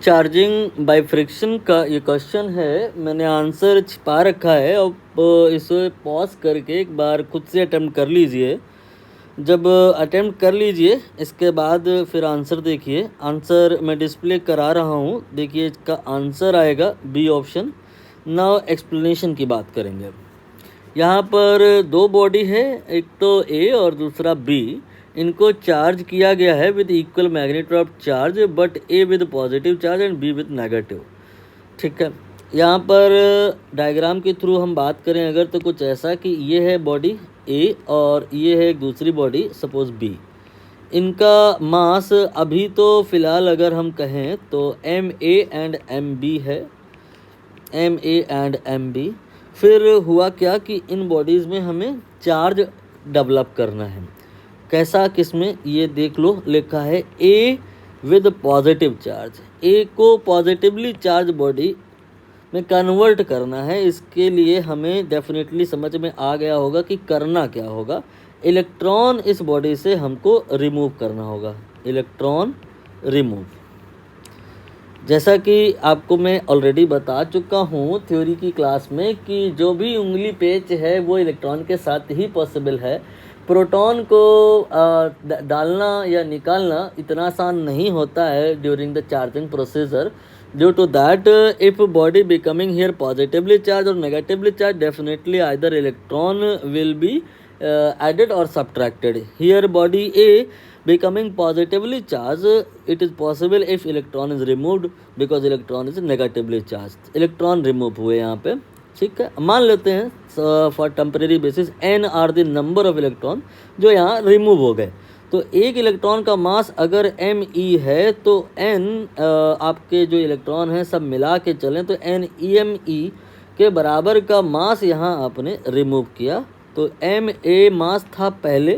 Charging by friction का ये question है। मैंने आंसर छिपा रखा है। अब इसे पॉज करके एक बार खुद से अटेम्प्ट कर लीजिए। जब अटेम्प्ट कर लीजिए इसके बाद फिर आंसर देखिए। आंसर मैं डिस्प्ले करा रहा हूँ, देखिए इसका आंसर आएगा बी ऑप्शन। नाउ एक्सप्लेनेशन की बात करेंगे। यहाँ पर दो बॉडी है, एक तो ए और दूसरा बी। इनको चार्ज किया गया है with equal magnitude of charge, but A with positive charge and be with negative. ठीक है, यहाँ पर डायग्राम के थ्रू हम बात करें अगर तो कुछ ऐसा कि ये है बॉडी ए और ये है एक दूसरी बॉडी सपोज बी। इनका मास अभी तो फ़िलहाल अगर हम कहें तो M A and M B है, M A and M B. फिर हुआ क्या कि इन बॉडीज़ में हमें चार्ज डेवलप करना है। कैसा, किसमें, ये देख लो लिखा है ए विद पॉजिटिव चार्ज। ए को पॉजिटिवली चार्ज बॉडी में कन्वर्ट करना है। इसके लिए हमें डेफिनेटली समझ में आ गया होगा कि करना क्या होगा। इलेक्ट्रॉन इस बॉडी से हमको रिमूव करना होगा, इलेक्ट्रॉन रिमूव। जैसा कि आपको मैं ऑलरेडी बता चुका हूँ थ्योरी की क्लास में कि जो भी उंगली पेच है वो इलेक्ट्रॉन के साथ ही पॉसिबल है। प्रोटॉन को डालना या निकालना इतना आसान नहीं होता है during the charging procedure. Due to that if body becoming here positively charge और negatively charge, definitely either electron will be added or subtracted. Here body A becoming positively charged, it is possible if electron is removed because electron is negatively charged. Electron remove हुए यहाँ पे। ठीक है, मान लेते हैं for temporary basis n are the number of electron जो यहाँ रिमूव हो गए। तो एक इलेक्ट्रॉन का मास अगर एम ई है तो n आपके जो इलेक्ट्रॉन हैं सब मिला के चलें तो n ई एम ई के बराबर का मास यहाँ आपने रिमूव किया। तो एम ए मास था पहले,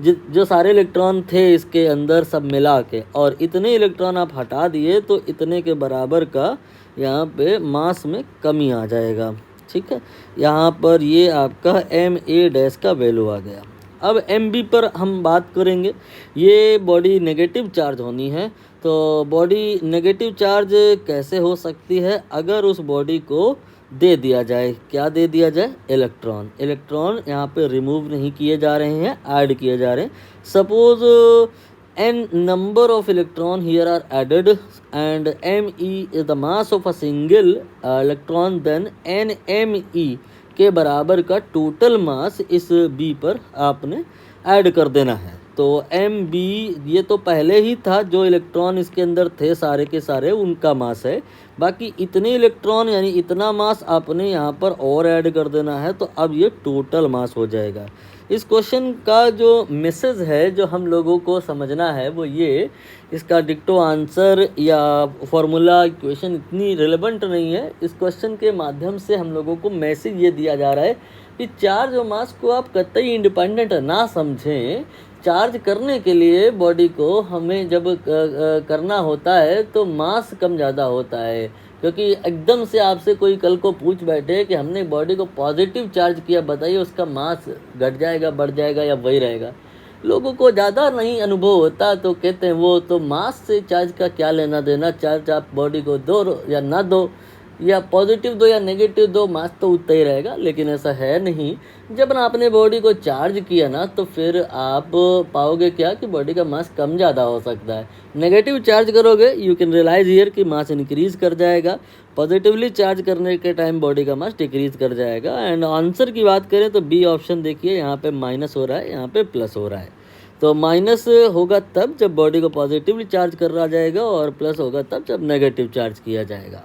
जो सारे इलेक्ट्रॉन थे इसके अंदर सब मिला के, और इतने इलेक्ट्रॉन आप हटा दिए तो इतने के बराबर का यहाँ पे मास में कमी आ जाएगा। ठीक है, यहाँ पर ये आपका एम ए डैश का वैल्यू आ गया। अब एम बी पर हम बात करेंगे। ये बॉडी नेगेटिव चार्ज होनी है। तो बॉडी नेगेटिव चार्ज कैसे हो सकती है? अगर उस बॉडी को दे दिया जाए, क्या दे दिया जाए? इलेक्ट्रॉन। इलेक्ट्रॉन यहाँ पे रिमूव नहीं किए जा रहे हैं, ऐड किए जा रहे हैं। Suppose n number of electron here are added and m e is the mass of a single electron, then n m e के बराबर का टोटल मास इस बी पर आपने ऐड कर देना है। तो एम बी ये तो पहले ही था, जो इलेक्ट्रॉन इसके अंदर थे सारे के सारे उनका मास है। बाकी इतने इलेक्ट्रॉन यानी इतना मास आपने यहाँ पर और ऐड कर देना है, तो अब ये टोटल मास हो जाएगा। इस क्वेश्चन का जो मैसेज है जो हम लोगों को समझना है वो ये, इसका डिक्टो आंसर या फॉर्मूला इक्वेशन इतनी रिलेवेंट नहीं है। इस क्वेश्चन के माध्यम से हम लोगों को मैसेज ये दिया जा रहा है कि चार्ज और मास को आप कतई इंडिपेंडेंट ना समझें। चार्ज करने के लिए बॉडी को हमें जब करना होता है तो मास कम ज़्यादा होता है, क्योंकि एकदम से आपसे कोई कल को पूछ बैठे कि हमने बॉडी को पॉजिटिव चार्ज किया, बताइए उसका मास घट जाएगा, बढ़ जाएगा या वही रहेगा। लोगों को ज़्यादा नहीं अनुभव होता तो कहते हैं वो तो मास से चार्ज का क्या लेना देना, चार्ज आप बॉडी को दो या ना दो, या पॉजिटिव दो या नेगेटिव दो, मास तो उतना ही रहेगा। लेकिन ऐसा है नहीं। जब ना आपने बॉडी को चार्ज किया ना तो फिर आप पाओगे क्या कि बॉडी का मास कम ज़्यादा हो सकता है। नेगेटिव चार्ज करोगे यू कैन रियलाइज हियर कि मास इंक्रीज कर जाएगा। पॉजिटिवली चार्ज करने के टाइम बॉडी का मास डिक्रीज कर जाएगा। एंड आंसर की बात करें तो बी ऑप्शन देखिए, यहाँ पे माइनस हो रहा है, यहाँ पे प्लस हो रहा है। तो माइनस होगा तब जब बॉडी को पॉजिटिवली चार्ज कर रहा जाएगा और प्लस होगा तब जब नेगेटिव चार्ज किया जाएगा।